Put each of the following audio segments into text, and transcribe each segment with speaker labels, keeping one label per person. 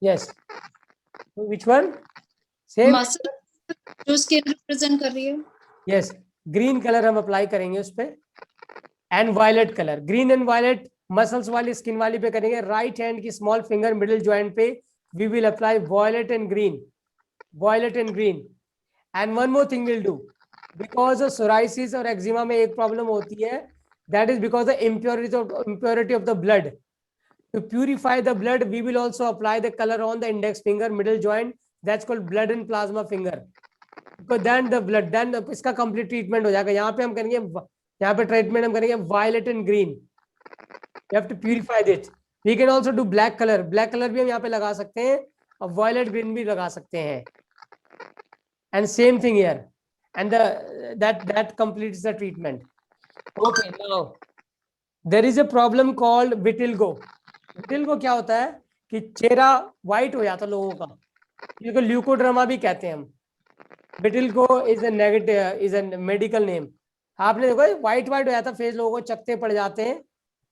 Speaker 1: Yes, which one? Same.
Speaker 2: Muscle जो skin represent कर रही है।
Speaker 1: यस, ग्रीन कलर हम अप्लाई करेंगे उस पर, and violet colour, green and violet muscles वाली स्किन वाली पे करेंगे। राइट हैंड की स्मॉल फिंगर मिडिल ज्वाइंट पे we will apply violet and green, violet and green. And one more thing will do, because of psoriasis और eczema में एक problem होती है, that is because the impurity of the blood. To purify the blood, we will also apply the color on the index finger, middle joint. That's called blood and plasma finger. Because then the blood, then इसका complete treatment हो जाएगा। यहाँ पे हम करेंगे, यहाँ पे treatment हम करेंगे violet and green. You have to purify it. We can also do black color. Black color भी हम यहाँ पे लगा सकते हैं और violet green भी लगा सकते हैं। And same thing here. And that completes the treatment. Okay, now there is a problem called vitiligo. Vitiligo क्या होता है कि चेहरा व्हाइट हो जाता है लोगों का, इसको ल्यूकोड्रामा भी कहते हैं हम। Vitiligo is a negative, is a medical name. आपने देखो व्हाइट व्हाइट हो जाता है फेस, लोगों को चकते पड़ जाते हैं,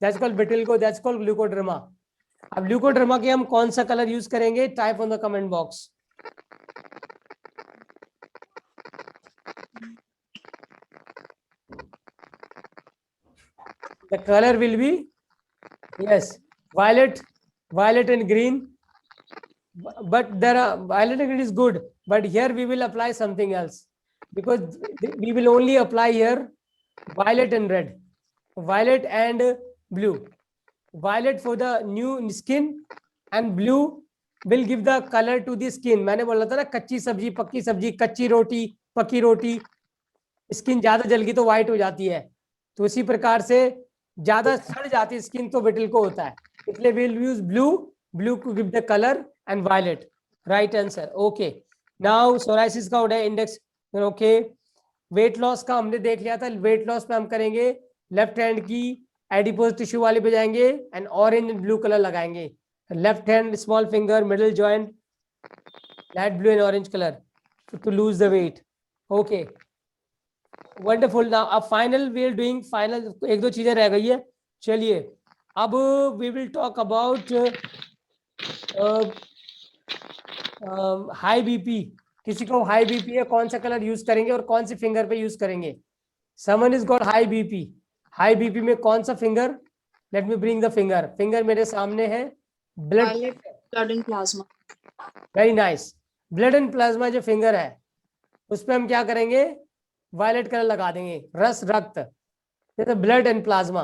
Speaker 1: that's called vitiligo, that's called leucoderma. अब ल्यूकोड्रामा के हम कौन सा कलर यूज करेंगे? Type on the comment box. The color will be, yes, violet, violet and green. But there are, violet and green is good, but here we will apply something else, because we will only apply here violet and red, violet and blue. Violet for the new skin and blue will give the color to the skin. मैंने बोला था ना, कच्ची सब्जी पक्की सब्जी, कच्ची रोटी पक्की रोटी, स्किन ज्यादा जल गई तो व्हाइट हो जाती है, तो उसी प्रकार से ज्यादा सड़ जाती है स्किन तो विटिलिगो होता है। इसलिए we'll use blue, blue to give the color, and violet. Right answer. Okay, now psoriasis का उड़ा इंडेक्स। ओके, वेट लॉस का हमने देख लिया था। वेट लॉस पे हम करेंगे लेफ्ट हैंड की एडिपोज टिश्यू वाले पे जाएंगे and orange and blue colour लगाएंगे। Left hand small finger middle joint, light blue and orange colour to lose the weight. Okay, wonderful. Now अब final we are doing final, एक दो चीजें रह गई है। चलिए अब we will talk about high BP. किसी को हाई बीपी है, कौन सा कलर यूज करेंगे और कौन सी फिंगर पे यूज करेंगे? Someone is got high BP. High BP में कौन सा finger? Let me bring the finger. Finger मेरे सामने है। Blood,
Speaker 2: blood and plasma.
Speaker 1: Very nice. Blood and plasma जो फिंगर है उस पर हम क्या करेंगे? वायलेट कलर लगा देंगे, रस रक्त, जैसे ब्लड एंड प्लाज्मा,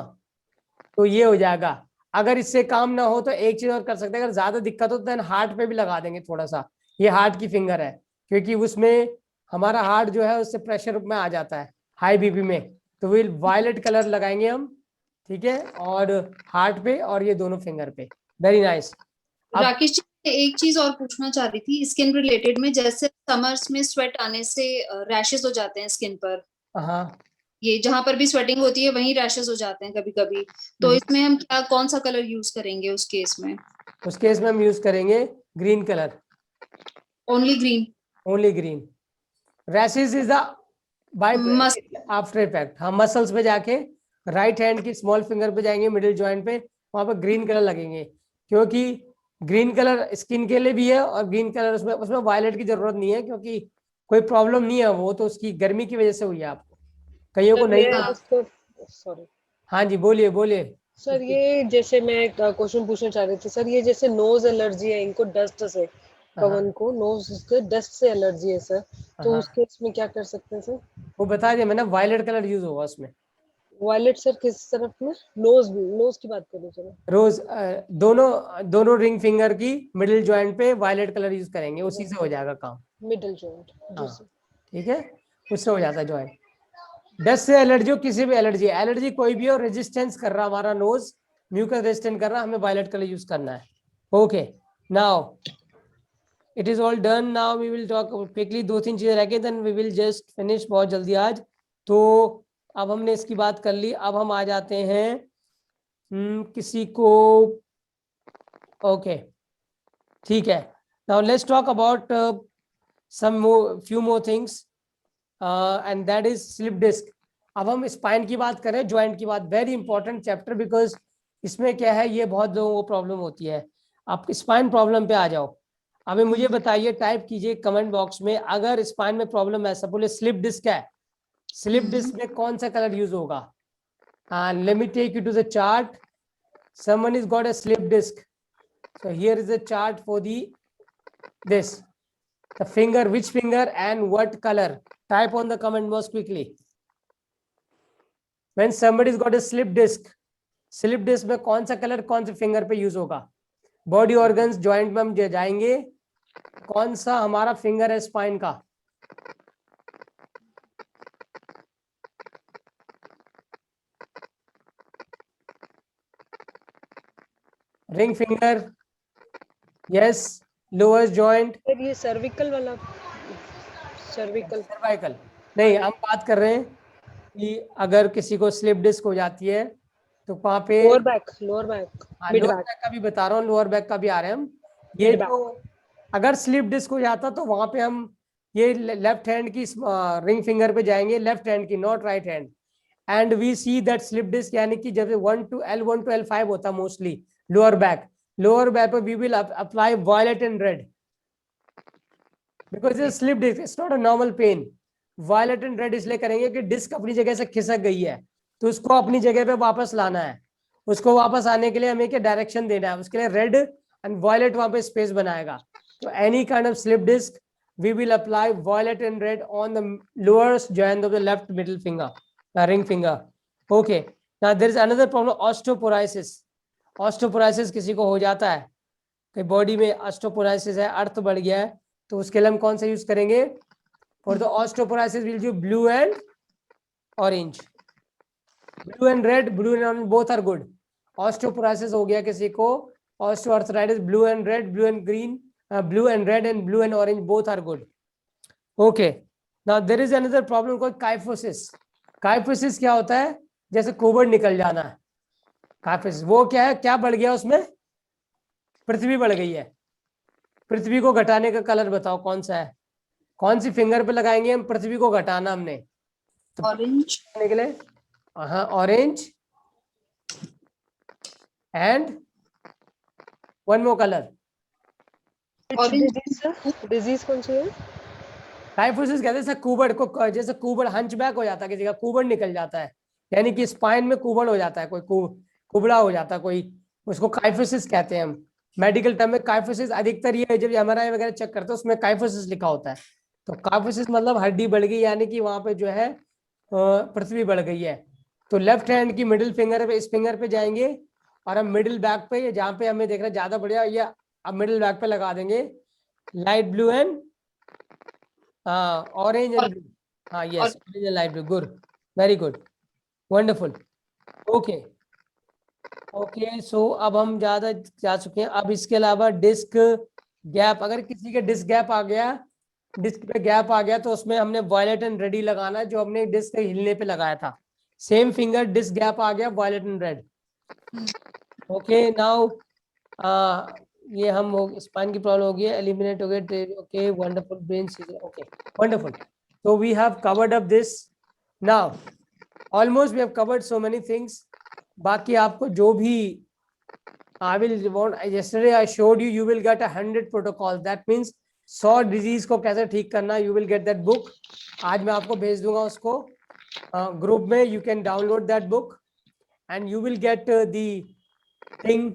Speaker 1: तो ये हो जाएगा। अगर इससे काम ना हो तो एक चीज और कर सकते हैं, अगर ज्यादा दिक्कत हो तो देन हार्ट पे भी लगा देंगे थोड़ा सा। ये हार्ट की फिंगर है, क्योंकि उसमें हमारा हार्ट जो है उससे प्रेशर में आ जाता है हाई बीपी में, तो विल वायलेट कलर लगाएंगे हम, ठीक है, और हार्ट पे और ये दोनों फिंगर पे। Very nice. अब
Speaker 2: राकेश जी, मैं एक चीज और पूछना चाह रही थी स्किन रिलेटेड में, जैसे समर्स में स्वेट आने से रैशेस हो जाते हैं स्किन पर,
Speaker 1: हाँ,
Speaker 2: ये जहां पर भी स्वेटिंग होती है वहीं रैशेस हो जाते हैं कभी कभी, तो इसमें हम क्या कौन सा कलर यूज करेंगे उस केस में?
Speaker 1: उस केस में हम यूज करेंगे green colour,
Speaker 2: only green?
Speaker 1: Only green. Rashes is the by
Speaker 2: must.
Speaker 1: After effect. हम मसल्स पे जाके राइट हैंड की स्मॉल फिंगर पे जाएंगे मिडिल जॉइंट पे, वहां पर ग्रीन कलर लगेंगे, क्योंकि ग्रीन कलर स्किन के लिए भी है और ग्रीन कलर उसमें उसमें वायलेट की जरूरत नहीं है, क्योंकि कोई प्रॉब्लम नहीं है, वो तो उसकी गर्मी की वजह से हुई है आपको, कईयों को
Speaker 3: सर
Speaker 1: नहीं
Speaker 3: मैं
Speaker 1: हुई।
Speaker 3: आपको, सॉरी
Speaker 1: हाँ जी, बोलिए बोलिए।
Speaker 3: सर, ये जैसे मैं एक क्वेश्चन पूछना चाह रही थी सर, ये जैसे नोज एलर्जी है इनको डस्ट से,
Speaker 1: हाँ
Speaker 3: पवन को नोज के डस्ट से एलर्जी है सर, तो
Speaker 1: हाँ,
Speaker 3: उस केस में क्या कर सकते हैं सर?
Speaker 1: वो बता दिया मैंने, वायलेट कलर यूज होगा उसमें।
Speaker 3: वायलेट सर किस तरफ में? नोज की बात करें चलो।
Speaker 1: रोज दोनों दोनों रिंग फिंगर की मिडिल जॉइंट पे वायलेट कलर यूज करेंगे, उसी से हो जाएगा काम।
Speaker 3: मिडिल जॉइंट जी
Speaker 1: हाँ,
Speaker 3: सर।
Speaker 1: ठीक है, उससे हो जाता है जॉइंट। डस्ट से एलर्जी हो, किसी भी एलर्जी, एलर्जी कोई भी हो, रेजिस्टेंस कर रहा हमारा नोज, म्यूकस रेजिस्टेंट कर रहा, हमें वायलेट कलर यूज करना है। Okay, now it is all done. Now we will talk quickly, दो तीन चीजें रह गई, then we will just finish बहुत जल्दी आज। तो अब हमने इसकी बात कर ली, अब हम आ जाते हैं किसी को, ओके ठीक है। Now let's talk about some few more things and that is slip disc. अब हम स्पाइन की बात करें, ज्वाइंट की बात, वेरी इंपॉर्टेंट चैप्टर, बिकॉज इसमें क्या है, ये बहुत लोगों को प्रॉब्लम होती है। आप स्पाइन प्रॉब्लम पे आ जाओ। अभी मुझे बताइए, टाइप कीजिए कमेंट बॉक्स में, अगर स्पाइन में प्रॉब्लम है, सपोज स्लिप डिस्क है, स्लिप डिस्क में कौन सा कलर यूज होगा? Let me take you to the chart. Someone has got a slip disc. So here is a chart for this. The finger, which finger and what color? Type on the comment box quickly. When somebody's got a slip disc में कौन सा colour कौन से finger पे use होगा? Body organs joint में हम जाएंगे, कौन सा हमारा फिंगर है स्पाइन का? Ring finger, yes. Lower joint,
Speaker 3: sir ये सर्विकल वाला, सर्विकल
Speaker 1: सर्वाइकल नहीं, हम बात कर रहे हैं कि अगर किसी को स्लिप डिस्क हो जाती है तो वहां पे
Speaker 3: lower back, lower back, mid
Speaker 1: lower
Speaker 3: back,
Speaker 1: back का भी बता रहा हूँ, लोअर बैक का भी आ रहे हैं हम। ये
Speaker 3: Mid back.
Speaker 1: तो अगर स्लिप डिस्क हो जाता तो वहां पे हम ये लेफ्ट हैंड की रिंग फिंगर पे जाएंगे, लेफ्ट हैंड की, not right hand. And we see that slip disc यानी कि जब 1 to L5 होता मोस्टली लोअर बैक पे we will apply violet and red because it's slip disc, it's not a normal pain. Violet and red इसलिए करेंगे कि disc अपनी जगह से खिसक गई है, तो उसको अपनी जगह पे वापस लाना है. उसको वापस आने के लिए हमें क्या डायरेक्शन देना है, उसके लिए रेड एंड वायलेट वहां पे स्पेस बनाएगा. तो any kind of slip disc we will apply violet and red on the lowest joint of the left middle finger, the ring finger. Okay, now there is another problem, osteoporosis किसी को हो जाता है कि body में osteoporosis है, अर्थ बढ़ गया है, तो उसके लिए हम कौन सा यूज करेंगे? For the osteoporosis we'll use blue and orange. Blue and red, blue and orange both are good. Osteoporosis हो गया किसी को, osteoarthritis, blue and red, blue and green, blue and red and blue and orange both are good. Okay, now there is another problem called kyphosis. Kyphosis क्या होता है? जैसे कोबड़ निकल जाना है. Kyphosis वो क्या है, क्या बढ़ गया उसमें? पृथ्वी बढ़ गई है. पृथ्वी को घटाने का कलर बताओ कौन सा है? कौन सी फिंगर पे लगाएंगे हम पृथ्वी को घटाना हमने? तो
Speaker 2: ऑरेंज
Speaker 1: निकले, हाँ orange and one more colour.
Speaker 3: Disease कौन सी है?
Speaker 1: काइफोसिस कहते हैं जैसे कुबड़ को, जैसे कुबड़ हंचबैक हो जाता है किसी का, कुबड़ निकल जाता है, यानी कि स्पाइन में कुबड़ हो जाता है, कोई कुबड़ा हो जाता है कोई, उसको काइफोसिस कहते हैं हम. मेडिकल टर्म में काइफोसिस अधिकतर ये जब एमआरआई वगैरह चेक करते हैं उसमें काइफोसिस लिखा होता है. तो काइफोसिस मतलब हड्डी बढ़ गई, यानी कि वहां पे जो है पृथ्वी बढ़ गई है. तो लेफ्ट हैंड की मिडिल फिंगर पे, इस फिंगर पे जाएंगे और हम मिडिल बैक पे, जहाँ पे हमें देख रहा है ज्यादा बढ़िया, या अब मिडिल बैक पे लगा देंगे light blue and orange and blue. हाँ yes, orange and light blue, good, very good, wonderful. Okay okay, so अब हम ज्यादा जा चुके हैं. अब इसके अलावा डिस्क गैप, अगर किसी के डिस्क गैप आ गया, डिस्क पे गैप आ गया, तो उसमें हमने वायलेट एंड रेड ही लगाना है जो हमने डिस्क के हिलने पे लगाया था. सेम फिंगर, डिस्क गैप आ गया, violet and red. Okay, now ये हम स्पाइन की प्रॉब्लम हो गई है, एलिमिनेट हो गए. Okay wonderful, brain seizure. Okay wonderful, so we have covered up this. Now almost we have covered so many things. बाकी आपको जो भी I will want, yesterday I showed you, you will get 100 protocols. That means 100 disease को कैसे ठीक करना, you will get that book. आज मैं आपको भेज दूंगा उसको ग्रुप में. You can download that book and you will get the thing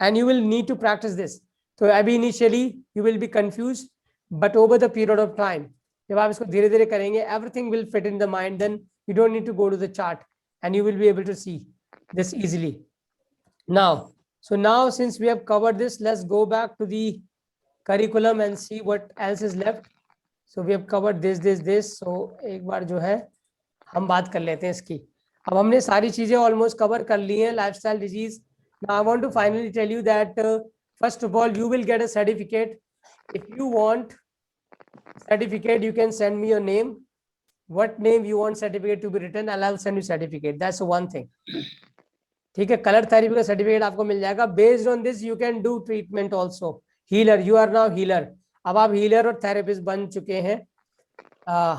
Speaker 1: and you will need to practice this. So अभी initially you will be confused, but over the period of time, जब आप इसको धीरे धीरे करेंगे, everything will fit in the mind. Then you don't need to go to the chart and you will be able to see this easily. Now, so now since we have covered this, let's go back to the curriculum and see what else is left. So we have covered this. So एक बार जो है हम बात कर लेते हैं इसकी. अब हमने सारी चीजें ऑलमोस्ट कवर कर ली हैं. Lifestyle disease. Now I want to finally tell you that first of all you will get a certificate. If you want certificate, you can send me your name, what name you want certificate to be written, and I'll send you certificate. That's one thing. ठीक है, colour therapy का certificate आपको मिल जाएगा. Based on this you can do treatment also. Healer, you are now healer. अब आप healer और therapist बन चुके हैं.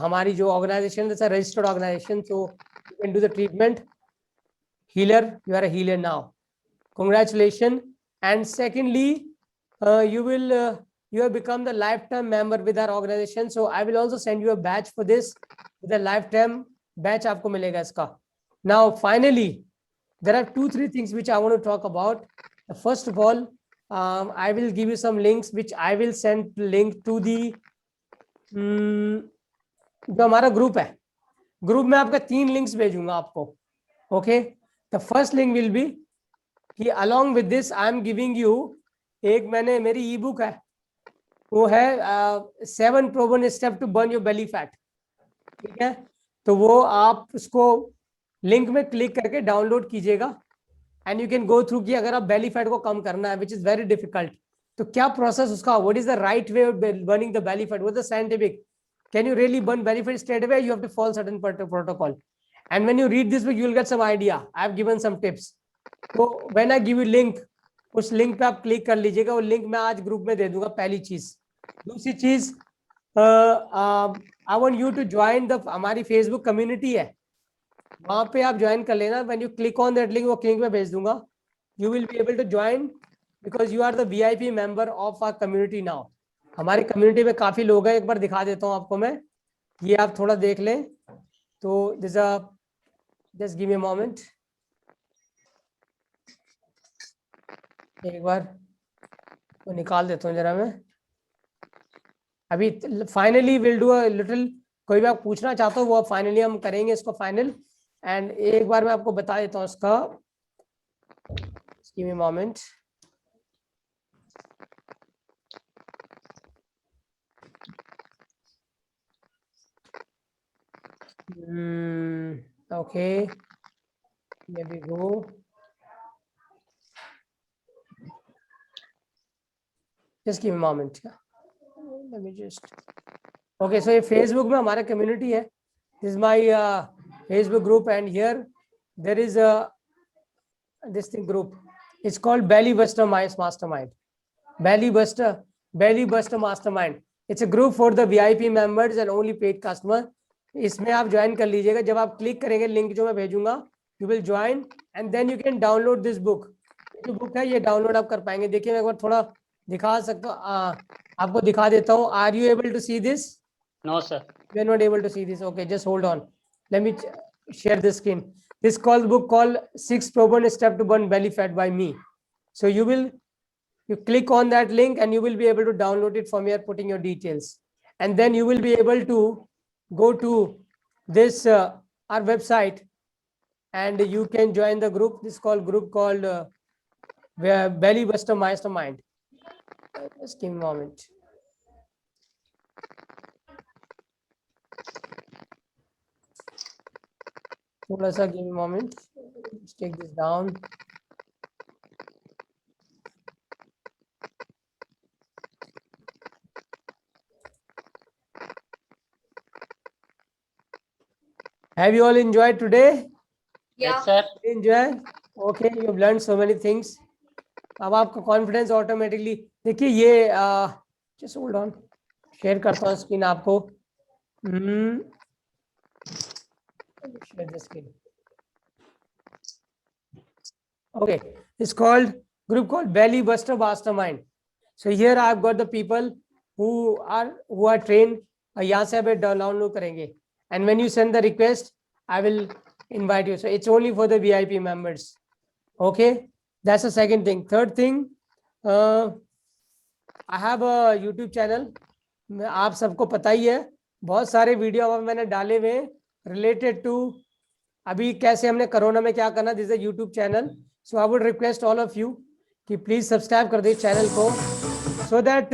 Speaker 1: हमारी जो ऑर्गेनाइजेशन है registered organisation, so you can do the treatment. Healer, you are a healer now. Congratulations. and secondly, you have become the lifetime member with our organization, so I will also send you a badge for this. With a lifetime badge आपको मिलेगा इसका. Now finally, there are 2-3 things which I want to talk about. First of all, I will give you some links which I will send link to the जो हमारा group है, group में आपका 3 links भेजूंगा आपको. Okay, the first link will be कि along with this I am giving you, एक मैंने मेरी ई बुक है, वो है 7 proven steps to burn your belly fat. ठीक है, तो वो आप उसको लिंक में क्लिक करके डाउनलोड कीजिएगा and you can go through कि अगर आप बेली फैट को कम करना है विच इज वेरी डिफिकल्ट, तो क्या प्रोसेस उसका, what is the right way of burning the belly fat, what is the scientific, can you really burn belly fat straight away, you have to follow certain protocol, and when you read this book you will get some idea. I have given some tips. So when I give you link, उस link पे आप click कर लीजिएगा, वो link मैं आज group में दे दूंगा. पहली चीज. दूसरी चीज, I want you to join the, हमारी फेसबुक कम्युनिटी है, वहां पे आप ज्वाइन कर लेना. When you click on that link, वो लिंक में भेज दूंगा, you will be able to join because you are the VIP member of our community now. हमारी कम्युनिटी में काफी लोग हैं, एक बार दिखा देता हूँ आपको मैं, ये आप थोड़ा देख लें. तो this just give me a moment, एक बार वो निकाल देता हूँ जरा मैं. अभी finally will do a little, कोई भी आप पूछना चाहते हो वो फाइनली हम करेंगे इसको फाइनल. एंड एक बार मैं आपको बता देता हूँ इसका, give me a moment. Okay, here we go. Just give me a moment. Let me just. Okay, so ये Facebook में हमारा community है. This is my Facebook group, and here there is a this thing group. It's called Belly Buster Mastermind. Belly Buster Mastermind. It's a group for the VIP members and only paid customer. इसमें आप join कर लीजिएगा. जब आप click करेंगे link जो मैं भेजूंगा, you will join and then you can download this book. जो बुक है ये डाउनलोड आप कर पाएंगे. देखिए मैं एक बार थोड़ा दिखा सकता हूँ, आपको दिखा देता हूँ. Are you able to see this?
Speaker 4: No, sir.
Speaker 1: You are not able to see this. Okay, just hold on. Let me share this screen. This book called 6 Proven Steps to Burn Belly Fat by me. So you click on that link and you will be able to download it from here, putting your details, and then you will be able to go to this our website and you can join the group. This group called Belly Buster Mastermind. Just give me a moment. थोड़ा सा give me a moment. Let's take this down. Have you all enjoyed today?
Speaker 4: Yes, sir.
Speaker 1: Enjoy. Okay, you have learned so many things. अब आपका confidence automatically, देखिए ये just hold on, share करता हूँ screen आपको. Share the screen. Okay, it's called group called Belly Buster Mastermind. So here I've got the people who are trained. यहाँ से आप डाउनलोड करेंगे and when you send the request, I will invite you. So it's only for the VIP members. Okay, that's the second thing. Third thing, I have a YouTube channel. आप सबको पता ही है, बहुत सारे वीडियो अब मैंने डाले हुए related to अभी कैसे हमने कोरोना में क्या करना. This is YouTube channel. So I would request all of you कि प्लीज सब्सक्राइब कर दे चैनल को, सो दैट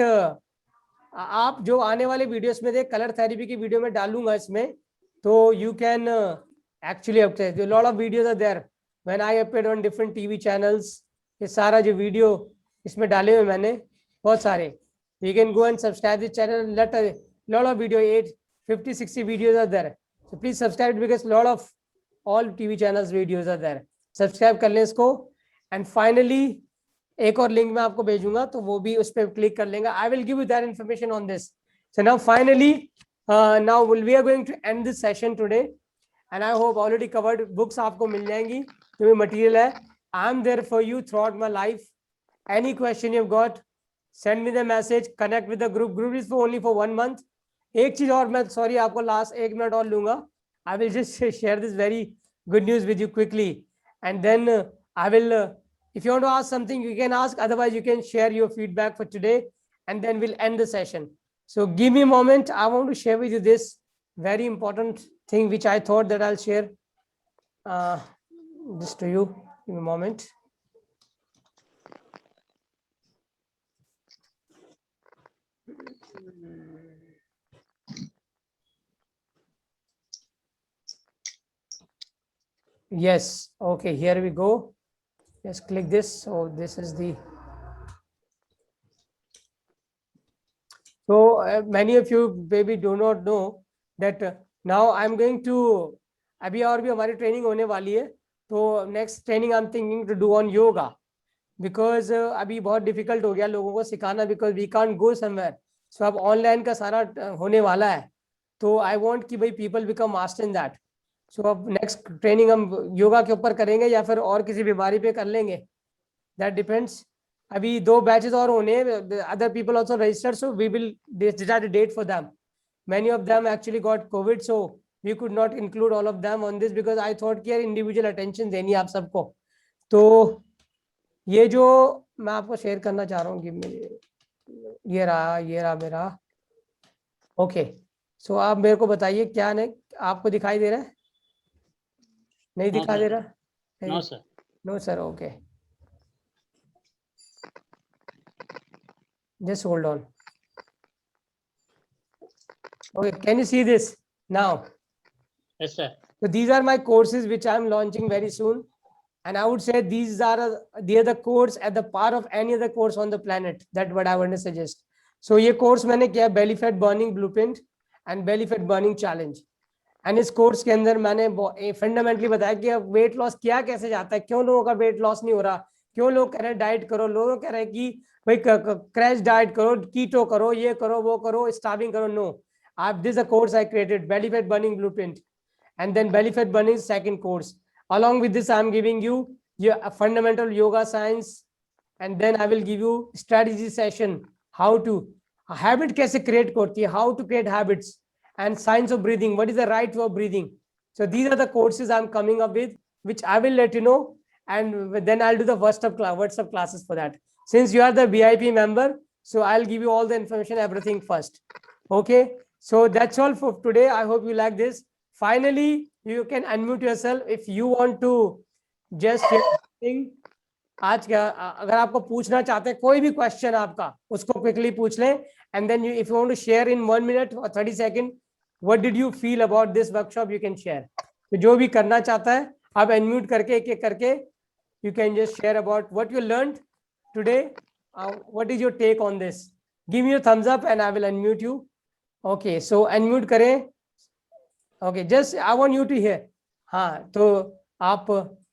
Speaker 1: आप जो आने वाले वीडियोस में देख, कलर थेरेपी की वीडियो में डालूंगा इसमें, तो you can actually lot of videos are there when I upload on different TV channels. ये सारा जो वीडियो इसमें डाले हुए मैंने बहुत सारे, you can go and subscribe this channel. Lot of video 50-60 videos are there. So please subscribe because lot of all TV channels videos are there. Subscribe कर लें इसको. And finally एक और लिंक मैं आपको भेजूंगा, तो वो भी उस पर क्लिक कर लेंगे. I will give you that information on this. So now finally now we are going to end this session today and I hope already covered books आपको मिल जाएंगी जो भी मटेरियल है. I am there for you throughout my life. Any question you've got, send me the message. Connect with the group. Group is only for 1 month. एक चीज और मैं sorry आपको last 1 minute और लूंगा. I will just share this very good news with you quickly, and then I will. If you want to ask something, you can ask. Otherwise, you can share your feedback for today, and then we'll end the session. So give me a moment. I want to share with you this very important thing which I thought that I'll share this to you. Give me a moment. Yes. Okay. Here we go. Just click this. So this is the. So many of you maybe do not know that now I'm going to. अभी और भी हमारी training होने वाली है. तो next training I am thinking to do on yoga, because अभी बहुत डिफिकल्ट हो गया लोगों को सिखाना, because we can't go somewhere. So अब ऑनलाइन का सारा होने वाला है. तो आई वांट कि भाई people become master in that. So अब नेक्स्ट ट्रेनिंग हम योगा के ऊपर करेंगे या फिर और किसी बीमारी पे कर लेंगे, दैट डिपेंड्स. अभी 2 बैचेस और होने हैं. Other people also registered, so we will decide a date for them. Many of them actually got COVID, so we could not include all of them on this because I thought कि यार individual attention देनी है आप सबको. तो ये जो मैं आपको शेयर करना चाह रहा हूँ कि ये रहा मेरा. ओके. सो आप मेरे को बताइए क्या नहीं आपको दिखाई दे रहा है? नहीं
Speaker 4: No,
Speaker 1: दिखाई
Speaker 4: sir.
Speaker 1: दे रहा?
Speaker 4: No, sir.
Speaker 1: No sir. Okay, just hold on. Okay, can you see this now?
Speaker 4: Yes, sir.
Speaker 1: So these are my courses which I am launching very soon, and I would say these are the course at the par of any other course on the planet. That what I want to suggest. So ये course मैंने किया belly fat burning blueprint and belly fat burning challenge. And इस course के अंदर मैंने fundamentally बताया कि अब वेट लॉस किया कैसे जाता है, क्यों लोगों का वेट लॉस नहीं हो रहा, क्यों लोग कह रहे हैं डाइट करो, लोग कह रहे हैं कि भाई क्रैश डाइट करो, कीटो करो, ये करो, वो करो, स्टार्विंग करो. No, this is a course I created, belly fat burning blueprint, and then belly fat burning second course. Along with this, I am giving you a fundamental yoga science, and then I will give you strategy session, how to habit कैसे create करती है, how to create habits, and science of breathing, what is the right way of breathing. So these are the courses I'm coming up with, which I will let you know, and then I'll do the WhatsApp classes for that. Since you are the VIP member, so I'll give you all the information, everything first. Okay, so that's all for today. I hope you like this. Finally, you can unmute yourself if you want to just share something. आज क्या अगर आपको पूछना चाहते हैं कोई भी question आपका, उसको क्विकली पूछ लें, and then if you want to share in 1 minute or 30 seconds, what did you feel about this workshop, you can share. तो जो भी करना चाहता है आप अनम्यूट करके एक एक करके you can just share about what you learned today. What is your take on this? Give me a thumbs up and I will unmute you. Okay, so unmute करें. Okay, just I want you to hear. हाँ, तो आप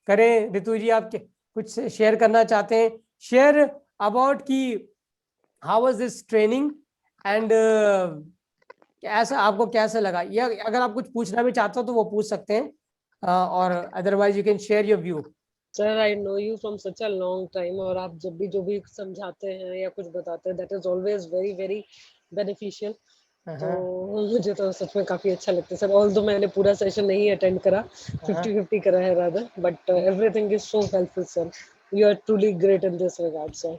Speaker 1: करें. ऋतु जी आप कुछ share करना चाहते हैं? शेयर अबाउट कि how was this training and ऐसा आपको कैसा लगा, या अगर आप कुछ पूछना भी चाहते हो तो वो पूछ सकते हैं, और otherwise you can share your view.
Speaker 3: Sir I know you from such a long time, और आप जब भी जो भी समझाते हैं या कुछ बताते हैं that is always very very beneficial. तो मुझे तो सच में काफी अच्छा लगता है सर. ऑल्दो मैंने पूरा सेशन नहीं अटेंड करा, 50-50 करा है rather, but everything is so helpful sir. You are truly great in this regard, sir.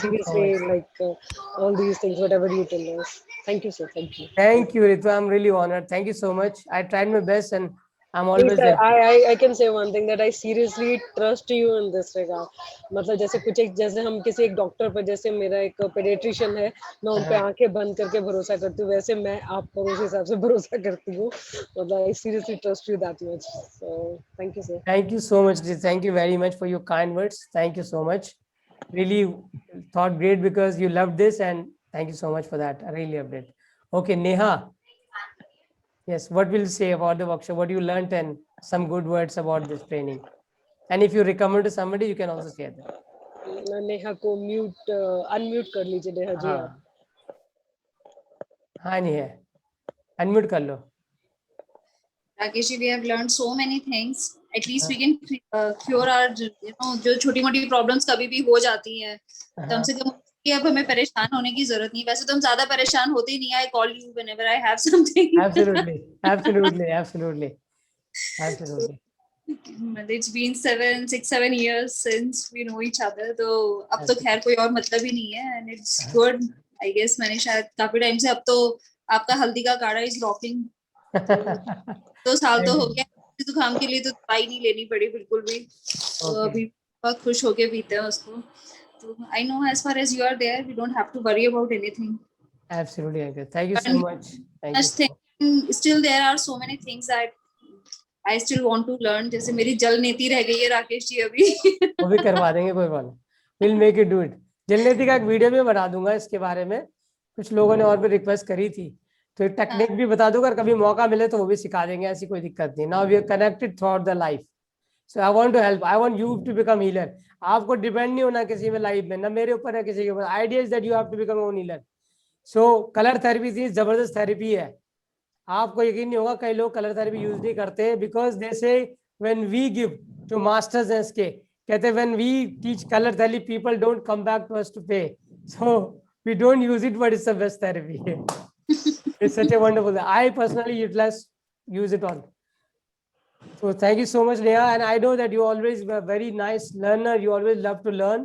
Speaker 3: Seriously, like all these things, whatever you tell us. Thank you, sir. Thank you.
Speaker 1: Thank you, Ritu. I'm really honored. Thank you so much. I tried my best and I'm always
Speaker 3: sir,
Speaker 1: there.
Speaker 3: I can say one thing that I seriously trust you in this regard. मतलब जैसे कुछ एक जैसे हम किसी एक doctor पर, जैसे मेरा एक पेडियाट्रिशियन है, मैं उन पे आंखें बंद करके भरोसा करती हूँ, वैसे मैं आप पर उस हिसाब से भरोसा करती हूँ. मतलब I seriously trust you that much. So thank you, sir.
Speaker 1: Thank you so much. Thank you very much for your kind words. Thank you so much. Really thought great because you loved this, and thank you so much for that. I really loved it. Okay, Neha. Yes, what will you say about the workshop? What you learned and some good words about this training. And if you recommend to somebody, you can also share that.
Speaker 3: Neha को unmute कर लीजिए नेहा जी आप.
Speaker 1: हाँ नहीं है, unmute कर लो.
Speaker 2: Rakesh ji, we have learned so many things. at least we can cure our जो छोटी मोटी प्रॉब्लम्स कभी भी हो जाती हैं, कम से कम कि अब हमें परेशान होने की जरूरत नहीं। वैसे तो हम ज्यादा परेशान होते ही नहीं। I call you whenever I have something.
Speaker 1: Absolutely.
Speaker 2: It's been 6-7 years since we know each other, तो अब तो खैर कोई और मतलब ही नहीं है, and it's good. I guess मैंने शायद काफी टाइम से, अब तो आपका हल्दी का काढ़ा is rocking। 2 साल तो हो गया, जुकाम के लिए तो दवाई नहीं लेनी पड़ी बिल्कुल भी, तो अभी बहुत खुश होके पीते हैं उसको। तो I know as far as you are there, we don't have to worry about anything.
Speaker 1: Absolutely, Ankit. Thank you so much.
Speaker 2: Still there are so many things that I still want to learn. जैसे मेरी जल नीति रह गई है राकेश जी अभी।
Speaker 1: वो भी करवा देंगे, कोई बात नहीं। We'll make it do it. जल नीति का एक वीडियो भी बना दूंगा इसके बारे में, कुछ लोगों ने और भी रिक्वेस्ट करी थी, तो एक टेक्निक भी बता दूंगा, कभी मौका मिले तो वो भी सिखा देंगे, ऐसी कोई दिक्कत नहीं। Now we are connected throughout the life. So I want to help. I want you to become healer. आपको डिपेंड नहीं होना किसी में लाइफ में, ना मेरे ऊपर है किसी के ऊपर। Idea is that you have to become own healer. So colour therapy इतनी जबरदस्त थेरेपी है, आपको यकीन नहीं होगा, कई लोग कलर थेरेपी यूज नहीं करते, because they say when we give to masters हैं इसके, कहते हैं when we teach colour therapy people don't come back to us to pay, so we don't use it, but it's the best therapy. It's such a wonderful, I personally use it on. So thank you so much, Neha, and I know that you always were a very nice learner. You always love to learn,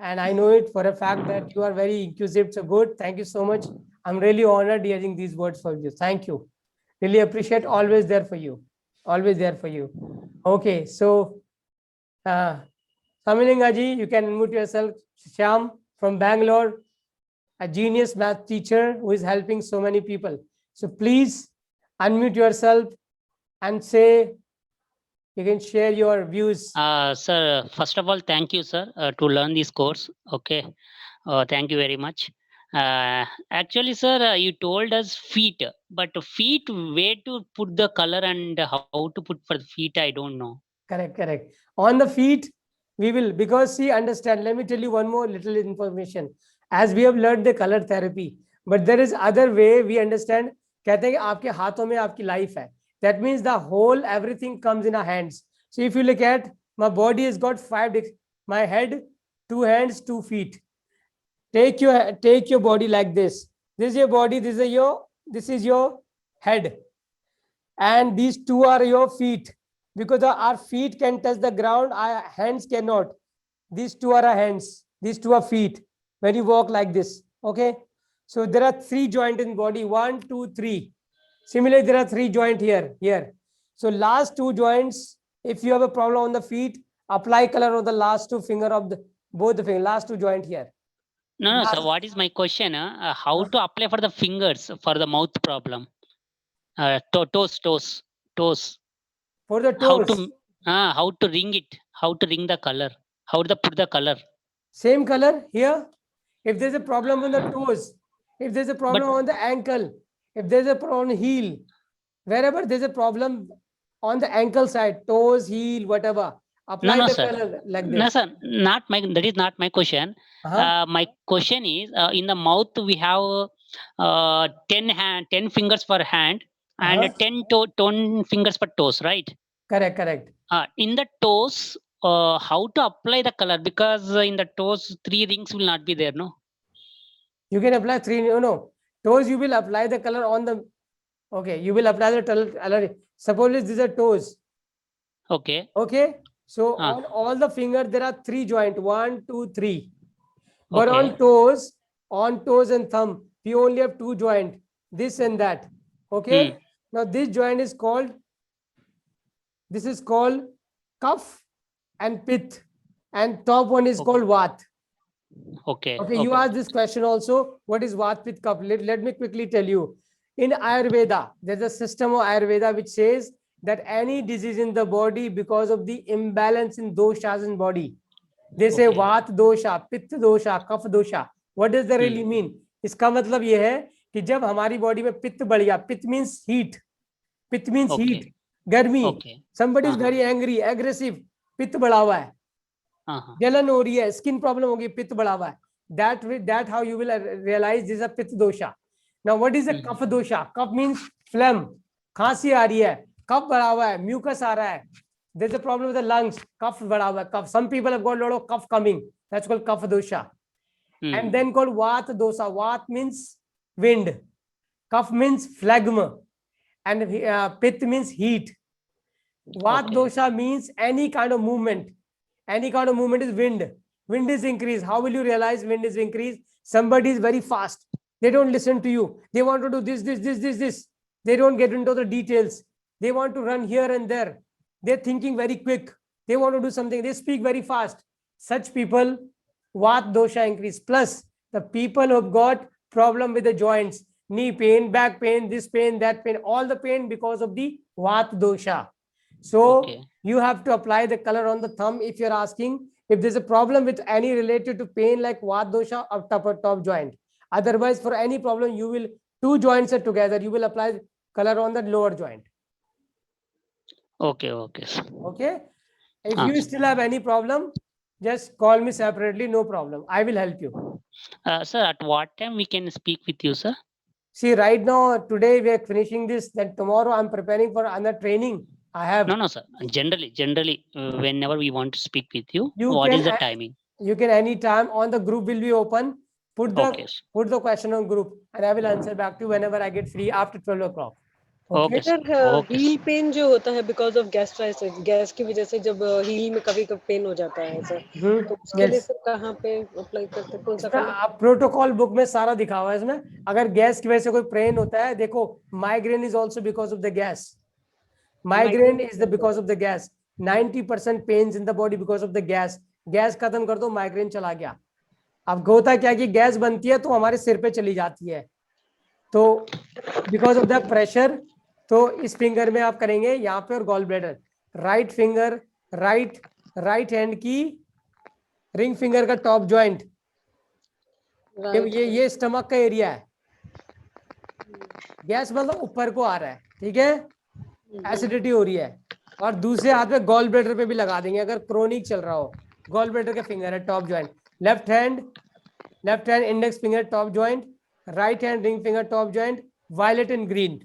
Speaker 1: and I know it for a fact that you are very inquisitive. So good. Thank you so much. I'm really honored hearing these words from you. Thank you. Really appreciate. Always there for you. Always there for you. Okay. So, Samilinga ji, you can unmute yourself. Shyam from Bangalore, a genius math teacher who is helping so many people. So please unmute yourself and say. You can share your views.
Speaker 4: Sir, first of all, thank you, sir, to learn this course. Okay. Thank you very much. Actually, sir, you told us feet, but feet, where to put the color and how to put for the feet, I don't know.
Speaker 1: Correct. On the feet, we will, because see, understand, let me tell you one more little information. As we have learned the color therapy, but there is other way we understand. कहते हैं कि आपके हाथों में आपकी life है. That means the whole everything comes in our hands. So if you look at my body has got 5, my head, 2 hands, 2 feet. Take your body like this. This is your body. This is your head, and these 2 are your feet. Because our feet can touch the ground, our hands cannot. These 2 are our hands. These 2 are feet. When you walk like this, okay. So there are 3 joints in body. 1, 2, 3. Similarly, there are 3 joints here. So last 2 joints, if you have a problem on the feet, apply color on the last 2 finger of both the fingers, last 2 joint here.
Speaker 4: No, sir, what is my question? How to apply for the fingers for the mouth problem? Toes.
Speaker 1: For the toes.
Speaker 4: How to ring it? How to ring the color? How to put the color?
Speaker 1: Same color here. If there's a problem on the toes, if there's a problem on the ankle, if there's a problem on heel, wherever there's a problem on the ankle side, toes, heel, whatever, apply the color like this.
Speaker 4: No, sir, that is not my question. My question is, in the mouth we have 10 fingers per hand and 10 fingers per toes, right?
Speaker 1: Correct.
Speaker 4: In the toes, how to apply the color? Because in the toes, 3 rings will not be there, no?
Speaker 1: You can apply 3, no. Toes, you will apply the color on the, okay, you will apply the color. Suppose these are toes.
Speaker 4: Okay.
Speaker 1: So on all the fingers, there are 3 joints, 1, 2, 3. But
Speaker 4: Okay.
Speaker 1: on toes and thumb, we only have 2 joints, this and that. Okay. Now this joint is called, cuff and pith, and top one is called vat. Okay, you asked this question also, what is vat, pith, kapha? Let me quickly tell you. In Ayurveda, there's a system of Ayurveda which says that any disease in the body because of the imbalance in doshas in body, they say vat dosha, pith dosha, kapha dosha. What does that really mean? इसका मतलब ये है कि जब हमारी body में पित्त बढ़ गया, पित्त मीन्स हीट, गर्मी, somebody is very angry, aggressive, पित्त बढ़ा हुआ है, जलन हो रही है, स्किन प्रॉब्लम होगी, पित्त बढ़ा हुआ है, that how you will realize this is a पित्त दोषा. Now what is a कफ दोषा? कफ means phlegm, खांसी आ रही है, कफ बढ़ा हुआ है, म्यूकस आ रहा है, there's a problem with the lungs, cough बढ़ा हुआ है, cough. Some people have got a lot of cough coming. That's called kapha dosha. And then called vata dosha. Vat means wind. Kapha means phlegm. And pith means heat. Vat
Speaker 4: Okay.
Speaker 1: dosha means any kind of movement. Any kind of movement is wind. Wind is increased. How will you realize wind is increased? Somebody is very fast. They don't listen to you. They want to do this. They don't get into the details. They want to run here and there. They're thinking very quick. They want to do something. They speak very fast. Such people, Vat dosha increase. Plus, the people who've got problem with the joints, knee pain, back pain, this pain, that pain, all the pain because of the Vat dosha. So
Speaker 4: Okay.
Speaker 1: you have to apply the color on the thumb if you're asking if there's a problem with any related to pain like Vat dosha or top joint. Otherwise, for any problem, you will, two joints are together, you will apply color on the lower joint.
Speaker 4: Okay, okay, sir.
Speaker 1: Okay. If you
Speaker 4: sir.
Speaker 1: still have any problem, just call me separately, no problem. I will help you.
Speaker 4: Sir, at what time we can speak with you, sir?
Speaker 1: See, right now, today we are finishing this, then tomorrow I'm preparing for another training. I have.
Speaker 4: No, sir. Generally, whenever we want to speak with you,
Speaker 1: You
Speaker 4: what
Speaker 1: can
Speaker 4: is the timing?
Speaker 1: You can anytime, on the group will be open. Put
Speaker 4: Okay, sir.
Speaker 1: the question on group and I will answer back to you whenever I get free after 12 o'clock.
Speaker 4: Okay, sir.
Speaker 3: Sir
Speaker 4: Okay,
Speaker 3: heal
Speaker 4: sir.
Speaker 3: Pain जो होता है because of gastritis, gas की वजह से जब heal में कभी कभी पेन हो जाता है सर, तो उसके लिए
Speaker 1: Yes.
Speaker 3: सर कहाँ पे अप्लाई करते हैं, कौन सा
Speaker 1: इसका
Speaker 3: कलर?
Speaker 1: आप प्रोटोकॉल बुक में सारा दिखा हुआ है इसमें. अगर गैस की वजह से कोई पेन होता है, देखो migraine is also because of the gas. Migraine is the because of the gas. 90% pains in the body because of the gas. Gas खत्म कर दो, माइग्रेन चला गया. अब होता क्या कि गैस बनती है तो हमारे सिर पे चली जाती है, तो बिकॉज ऑफ द प्रेशर, तो इस फिंगर में आप करेंगे यहाँ पे, और gall bladder, right finger, right hand की रिंग फिंगर का टॉप जॉइंट, ये स्टमक का एरिया है. गैस मतलब ऊपर को आ रहा है, ठीक है, एसिडिटी हो रही है. और दूसरे हाथ में गॉल ब्लैडर पे भी लगा देंगे अगर क्रोनिक चल रहा हो. गॉल ब्लैडर का फिंगर है top joint. Left hand index finger top joint, right hand ring finger top joint, violet and green.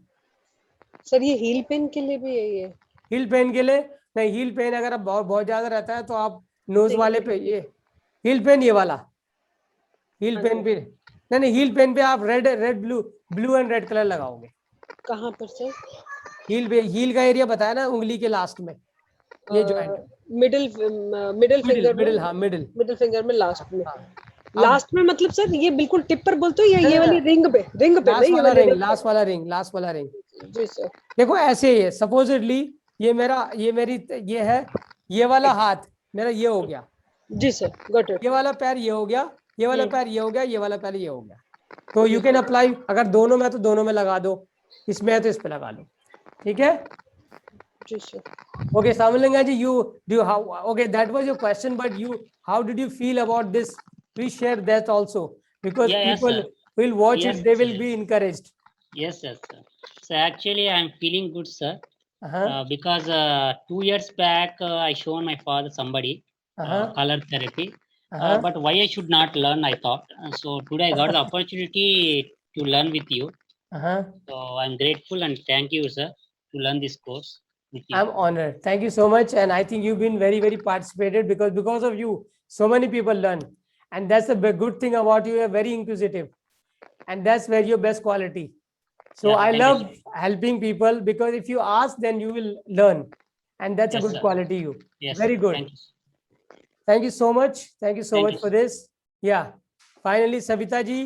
Speaker 3: Sir ये हील पेन के लिए भी यही है?
Speaker 1: हील पेन के लिए नहीं. हील पेन अगर आप बहुत ज्यादा रहता है तो आप नोज वाले पे, ये हील पेन, ये वाला हील पेन पे नहीं, हील पेन पे आप red blue and red colour लगाओगे.
Speaker 3: कहाँ पर सर?
Speaker 1: हील का एरिया बताया ना, उंगली के लास्ट में, ये जॉइंट,
Speaker 3: मिडिल फिंगर,
Speaker 1: हाँ
Speaker 3: मिडिल फिंगर में लास्ट में. लास्ट में मतलब सर ये बिल्कुल टिप पर बोलते हो या ये वाली रिंग पे
Speaker 1: लास्ट वाला रिंग.
Speaker 3: जी सर.
Speaker 1: देखो ऐसे ही है, सपोजिटली ये है, ये वाला हाथ मेरा ये हो गया.
Speaker 3: जी सर, गॉट इट.
Speaker 1: ये वाला पैर ये हो गया, ये वाला पैर ये हो गया, ये वाला पैर ये हो गया. तो यू कैन अप्लाई, अगर दोनों में तो दोनों में लगा दो, इसमें है तो इस पे लगा लो. ठीक है.
Speaker 3: जी sir.
Speaker 1: Okay, Samalinga ji, okay, that was your question, but how did you feel about this? Please share that also, because people will watch it, they will be encouraged.
Speaker 4: Yes, sir. So actually, I'm feeling good, sir. Because 2 years back, I shown my father somebody color therapy. But why I should not learn, I thought. So today I got the opportunity to learn with you. So I'm grateful and thank you, sir, to learn this course with you.
Speaker 1: I'm honored. Thank you so much, and I think you've been very, very participated, because of you, so many people learn, and that's the good thing about you. You're very inquisitive, and that's where your best quality. So
Speaker 4: Yeah,
Speaker 1: I
Speaker 4: thank you,
Speaker 1: love
Speaker 4: sir.
Speaker 1: helping people, because if you ask, then you will learn, and that's
Speaker 4: Yes,
Speaker 1: a good
Speaker 4: sir.
Speaker 1: quality. You
Speaker 4: Yes,
Speaker 1: very
Speaker 4: sir.
Speaker 1: good.
Speaker 4: Thank you.
Speaker 1: Thank you so much. Thank you so
Speaker 4: Thank
Speaker 1: much
Speaker 4: you,
Speaker 1: for
Speaker 4: sir.
Speaker 1: this. Yeah. Finally, Savita ji.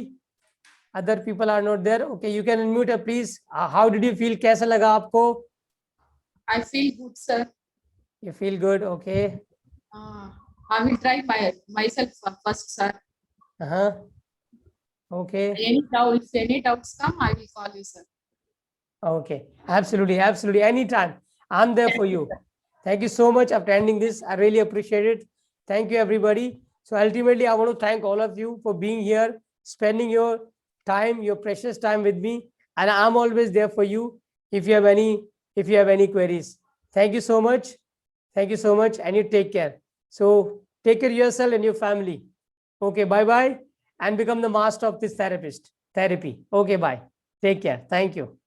Speaker 1: Other people are not there. Okay, you can unmute her, please. How did you feel? कैसा लगा आपको?
Speaker 5: I feel good, sir.
Speaker 1: You feel good? Okay.
Speaker 5: I will try myself first, sir.
Speaker 1: Okay.
Speaker 5: If any doubts come, I will call you, sir.
Speaker 1: Okay. Absolutely. Absolutely. Anytime. I'm there for you. Thank you so much for attending this. I really appreciate it. Thank you, everybody. So ultimately, I want to thank all of you for being here, spending your time, your precious time with me. And I'm always there for you if you have any queries. Thank you so much. Thank you so much. And you take care. So take care of yourself and your family. Okay, bye-bye. And become the master of this therapy. Okay, bye. Take care. Thank you.